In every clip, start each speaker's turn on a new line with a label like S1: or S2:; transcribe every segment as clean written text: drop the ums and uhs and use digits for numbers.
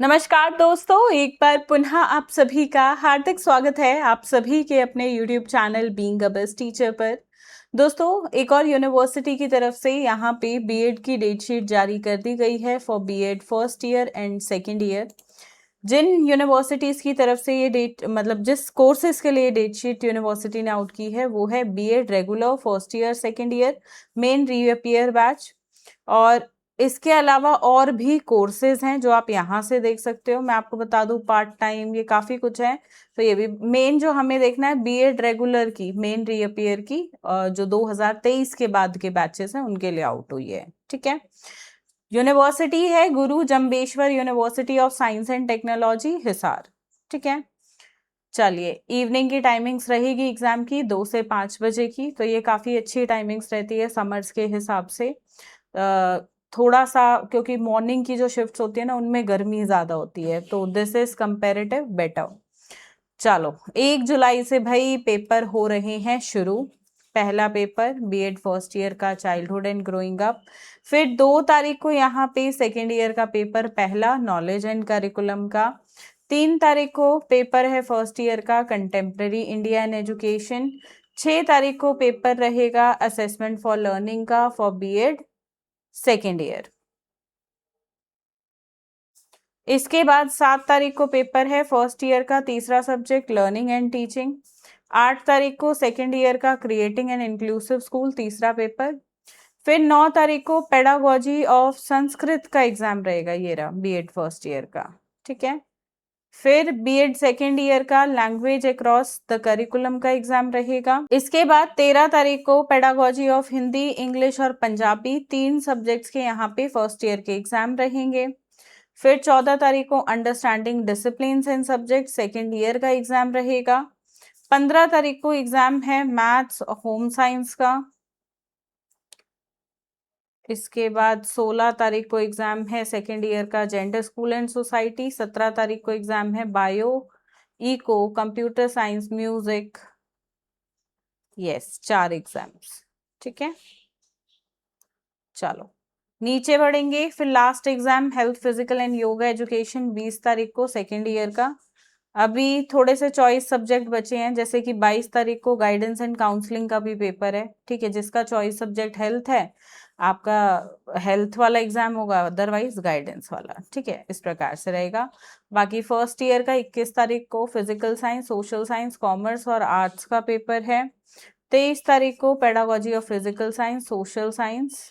S1: नमस्कार दोस्तों, एक बार पुनः आप सभी का हार्दिक स्वागत है आप सभी के अपने YouTube channel being a best teacher पर। दोस्तों, एक और यूनिवर्सिटी की तरफ से यहाँ पे बीएड की डेट शीट जारी कर दी गई है for BEd first year and second year. जिन यूनिवर्सिटीज़ की तरफ से ये डेट मतलब जिस कोर्सेज के लिए डेट शीट यूनिवर्सिटी ने आउट की है वो है BEd regular first year second year main reappear batch. और इसके अलावा और भी कोर्सेज हैं जो आप यहाँ से देख सकते हो। मैं आपको बता दूं, पार्ट टाइम ये काफ़ी कुछ है। तो ये भी मेन जो हमें देखना है बीएड रेगुलर की मेन रीअपियर की जो 2023 के बाद के बैचेस हैं उनके लिए आउट हुई है। ठीक है, यूनिवर्सिटी है गुरु Jambheshwar university of science and technology Hisar. ठीक है, चलिए, इवनिंग की टाइमिंग्स रहेगी एग्जाम की 2 से 5 बजे की। तो ये काफ़ी अच्छी टाइमिंग्स रहती है समर्स के हिसाब से। थोड़ा सा क्योंकि मॉर्निंग की जो शिफ्ट्स होती है ना उनमें गर्मी ज़्यादा होती है, तो दिस इज कंपेरेटिव बेटर। चलो, 1 जुलाई से भाई पेपर हो रहे हैं शुरू। पहला पेपर बीएड फर्स्ट ईयर का चाइल्डहुड एंड ग्रोइंग अप। फिर 2 तारीख को यहाँ पे सेकेंड ईयर का पेपर पहला नॉलेज एंड करिकुलम का। 3 तारीख को पेपर है फर्स्ट ईयर का कंटेम्प्रेरी इंडिया एंड एजुकेशन। 6 तारीख को पेपर रहेगा असेसमेंट फॉर लर्निंग का फॉर बीएड सेकेंड ईयर। इसके बाद 7 तारीख को पेपर है फर्स्ट ईयर का तीसरा सब्जेक्ट लर्निंग एंड टीचिंग। 8 तारीख को सेकेंड ईयर का क्रिएटिंग एंड इंक्लूसिव स्कूल तीसरा पेपर। फिर 9 तारीख को पेडागोजी ऑफ संस्कृत का एग्जाम रहेगा, ये रहा बीएड फर्स्ट ईयर का। ठीक है, फिर बीएड सेकेंड ईयर का लैंग्वेज अक्रॉस द करिकुलम का एग्जाम रहेगा। इसके बाद 13 तारीख को पेडागोजी ऑफ हिंदी इंग्लिश और पंजाबी 3 सब्जेक्ट्स के यहाँ पे फर्स्ट ईयर के एग्जाम रहेंगे। फिर 14 तारीख को understanding discipline and subject second year का एग्जाम रहेगा। 15 तारीख को एग्जाम है मैथ्स होम साइंस का। इसके बाद 16 तारीख को एग्जाम है सेकेंड ईयर का जेंडर स्कूल एंड सोसाइटी। 17 तारीख को एग्जाम है bio eco computer science music. Yes, 4 exams. ठीक है, चलो नीचे बढ़ेंगे। फिर last exam health physical and yoga education 20 तारीख को सेकेंड ईयर का। अभी थोड़े से चॉइस सब्जेक्ट बचे हैं, जैसे कि 22 तारीख को गाइडेंस एंड काउंसलिंग का भी पेपर है। ठीक है, जिसका चॉइस सब्जेक्ट हेल्थ है आपका हेल्थ वाला एग्जाम होगा, अदरवाइज गाइडेंस वाला। ठीक है, इस प्रकार से रहेगा। बाकी फर्स्ट ईयर का 21 तारीख को physical science social science commerce और आर्ट्स का पेपर है। 23 तारीख को pedagogy of physical science social science.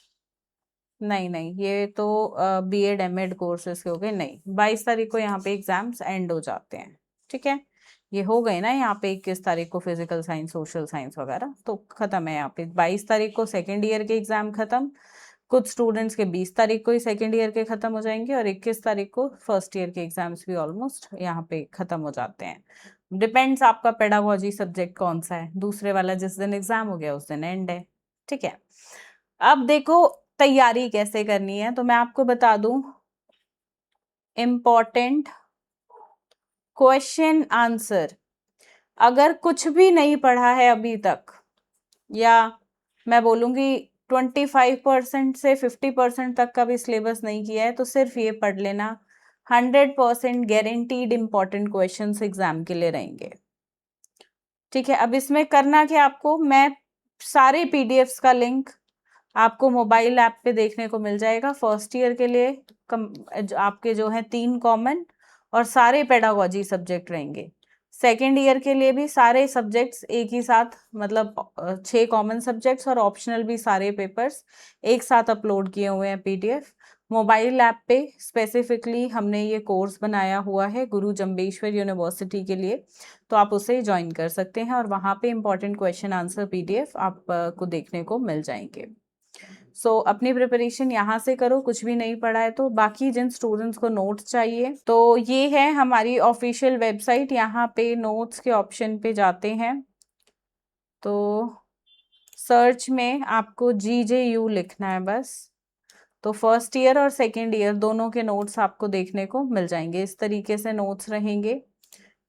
S1: नहीं नहीं, ये तो बीएड एमएड कोर्सेज के हो गए। नहीं, 22 तारीख को यहाँ पे एग्जाम्स एंड हो जाते हैं। ठीक है, ये हो गए ना यहाँ पे 21 तारीख को फिजिकल साइंस सोशल साइंस वगैरह, तो खत्म है यहाँ पे। 22 तारीख को सेकेंड ईयर के एग्जाम खत्म। कुछ स्टूडेंट्स के 20 तारीख को ही सेकेंड ईयर के खत्म हो जाएंगे और 21 तारीख को फर्स्ट ईयर के एग्जाम्स भी ऑलमोस्ट यहाँ पे खत्म हो जाते हैं। डिपेंड्स आपका पेडागोजी सब्जेक्ट कौन सा है, दूसरे वाला जिस दिन एग्जाम हो गया उस दिन एंड है। ठीक है, अब देखो तैयारी कैसे करनी है, तो मैं आपको बता दूं इम्पोर्टेंट क्वेश्चन आंसर। अगर कुछ भी नहीं पढ़ा है अभी तक, या मैं बोलूंगी 25% से 50% तक का भी सिलेबस नहीं किया है, तो सिर्फ ये पढ़ लेना। 100% गारंटीड इम्पोर्टेंट क्वेश्चन एग्जाम के लिए रहेंगे। ठीक है, अब इसमें करना क्या आपको, मैं सारे पीडीएफ्स का लिंक आपको मोबाइल ऐप पे देखने को मिल जाएगा। फर्स्ट ईयर के लिए आपके जो हैं 3 कॉमन और सारे पेडागोजी सब्जेक्ट रहेंगे। सेकेंड ईयर के लिए भी सारे सब्जेक्ट्स एक ही साथ, मतलब 6 कॉमन सब्जेक्ट्स और ऑप्शनल भी सारे पेपर्स एक साथ अपलोड किए हुए हैं पीडीएफ। मोबाइल ऐप पे स्पेसिफिकली हमने ये कोर्स बनाया हुआ है गुरु जम्बेश्वर यूनिवर्सिटी के लिए, तो आप उसे ज्वाइन कर सकते हैं और वहाँ पे इम्पॉर्टेंट क्वेश्चन आंसर पीडीएफ आपको देखने को मिल जाएंगे। अपनी प्रिपरेशन यहाँ से करो, कुछ भी नहीं पढ़ा है तो। बाकी जिन स्टूडेंट्स को नोट्स चाहिए, तो ये है हमारी ऑफिशियल वेबसाइट। यहाँ पे नोट्स के ऑप्शन पे जाते हैं तो सर्च में आपको GJU लिखना है बस, तो फर्स्ट ईयर और सेकेंड ईयर दोनों के नोट्स आपको देखने को मिल जाएंगे। इस तरीके से नोट्स रहेंगे।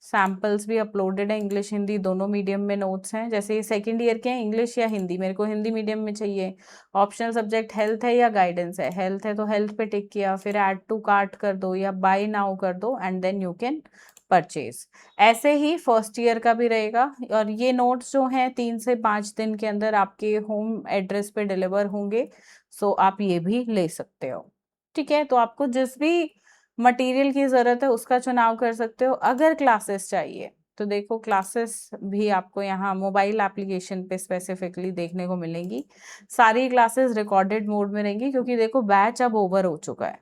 S1: सैम्पल्स भी अपलोडेड है, इंग्लिश हिंदी दोनों मीडियम में नोट्स हैं। जैसे ये सेकेंड ईयर के हैं, इंग्लिश या हिंदी, मेरे को हिंदी मीडियम में चाहिए। ऑप्शनल सब्जेक्ट हेल्थ है या गाइडेंस है, हेल्थ है तो हेल्थ पे टिक किया, फिर ऐड टू कार्ट कर दो या बाय नाउ कर दो and then you can purchase. ऐसे ही फर्स्ट ईयर का भी रहेगा। और ये नोट्स जो हैं 3 से 5 दिन के अंदर आपके होम एड्रेस पे डिलीवर होंगे, सो आप ये भी ले सकते हो। ठीक है, तो आपको जिस भी मटेरियल की ज़रूरत है उसका चुनाव कर सकते हो। अगर क्लासेस चाहिए तो देखो, क्लासेस भी आपको यहाँ मोबाइल एप्लीकेशन पे स्पेसिफिकली देखने को मिलेंगी। सारी क्लासेस रिकॉर्डेड मोड में रहेंगी, क्योंकि देखो बैच अब ओवर हो चुका है।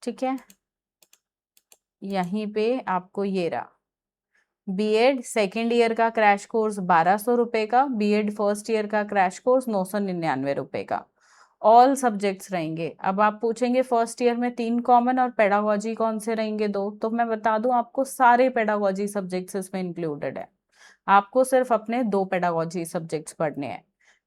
S1: ठीक है, यहीं पे आपको ये रहा, बीएड सेकेंड ईयर का क्रैश कोर्स 1200 रुपये का, बीएड फर्स्ट ईयर का क्रैश कोर्स 999 रुपये का। ऑल सब्जेक्ट्स रहेंगे। अब आप पूछेंगे फर्स्ट ईयर में 3 कॉमन और पेडागोजी कौन से रहेंगे 2, तो मैं बता दूं आपको सारे पेडागोजी सब्जेक्ट्स इसमें इंक्लूडेड है। आपको सिर्फ अपने 2 पेडागोजी सब्जेक्ट्स पढ़ने हैं।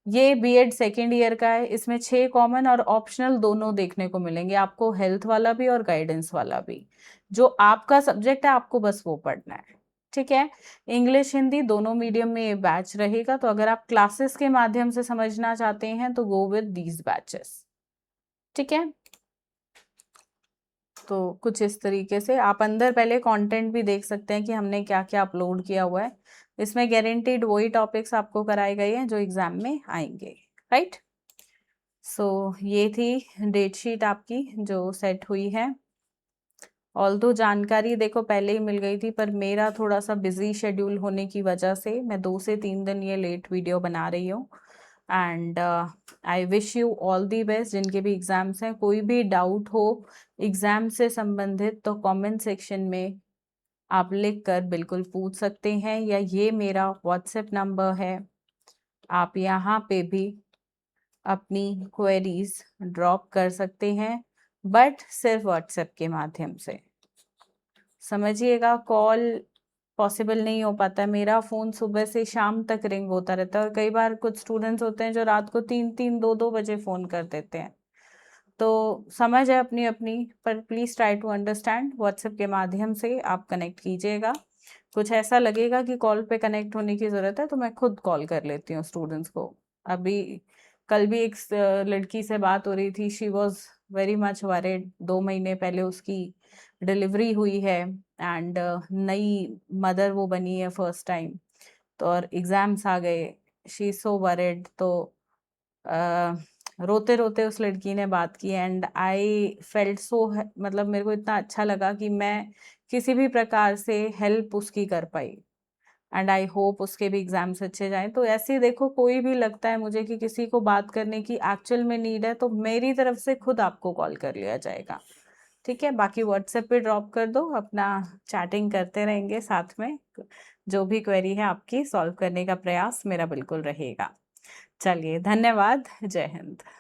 S1: ये बीएड सेकेंड ईयर का है, इसमें 6 कॉमन और ऑप्शनल दोनों देखने को मिलेंगे आपको, हेल्थ वाला भी और गाइडेंस वाला भी। जो आपका सब्जेक्ट है आपको बस वो पढ़ना है। ठीक है, इंग्लिश हिंदी दोनों मीडियम में ये बैच रहेगा। तो अगर आप क्लासेस के माध्यम से समझना चाहते हैं तो गो विद दीज बैचेस। ठीक है, तो कुछ इस तरीके से आप अंदर पहले कंटेंट भी देख सकते हैं कि हमने क्या क्या अपलोड किया हुआ है। इसमें गारंटीड वही टॉपिक्स आपको कराए गए हैं जो एग्जाम में आएंगे। राइट, सो ये थी डेट शीट आपकी जो सेट हुई है। ऑल्दो जानकारी देखो पहले ही मिल गई थी, पर मेरा थोड़ा सा बिजी शेड्यूल होने की वजह से मैं 2 से 3 दिन ये लेट वीडियो बना रही हूँ। And I wish you all the best जिनके भी एग्ज़ाम्स हैं। कोई भी डाउट हो एग्ज़ाम से संबंधित तो कमेंट सेक्शन में आप लिख कर बिल्कुल पूछ सकते हैं, या ये मेरा व्हाट्सएप नंबर है, आप यहाँ पे भी अपनी क्वेरीज ड्रॉप कर सकते हैं, बट सिर्फ व्हाट्सएप के माध्यम से। समझिएगा, कॉल पॉसिबल नहीं हो पाता है। मेरा फ़ोन सुबह से शाम तक रिंग होता रहता है, और कई बार कुछ स्टूडेंट्स होते हैं जो रात को 3-3 2-2 बजे फ़ोन कर देते हैं। तो समझ है अपनी अपनी, पर please try to understand. WhatsApp के माध्यम से आप कनेक्ट कीजिएगा। कुछ ऐसा लगेगा कि कॉल पे कनेक्ट होने की ज़रूरत है तो मैं खुद कॉल कर लेती हूँ स्टूडेंट्स को। अभी कल भी एक लड़की से बात हो रही थी, she was very much worried. 2 महीने पहले उसकी डिलीवरी हुई है एंड नई मदर वो बनी है फर्स्ट टाइम, तो और एग्ज़ाम्स आ गए, शी इज़ सो वरीड। तो रोते रोते उस लड़की ने बात की एंड आई फेल्ट सो, मतलब मेरे को इतना अच्छा लगा कि मैं किसी भी प्रकार से हेल्प उसकी कर पाई। एंड आई होप उसके भी एग्जाम्स अच्छे जाएं। तो ऐसे ही देखो, कोई भी लगता है मुझे कि किसी को बात करने की एक्चुअल में नीड है तो मेरी तरफ से खुद आपको कॉल कर लिया जाएगा। ठीक है, बाकी व्हाट्सएप पे ड्रॉप कर दो, अपना चैटिंग करते रहेंगे साथ में। जो भी क्वेरी है आपकी सॉल्व करने का प्रयास मेरा बिल्कुल रहेगा। चलिए, धन्यवाद, जय हिंद।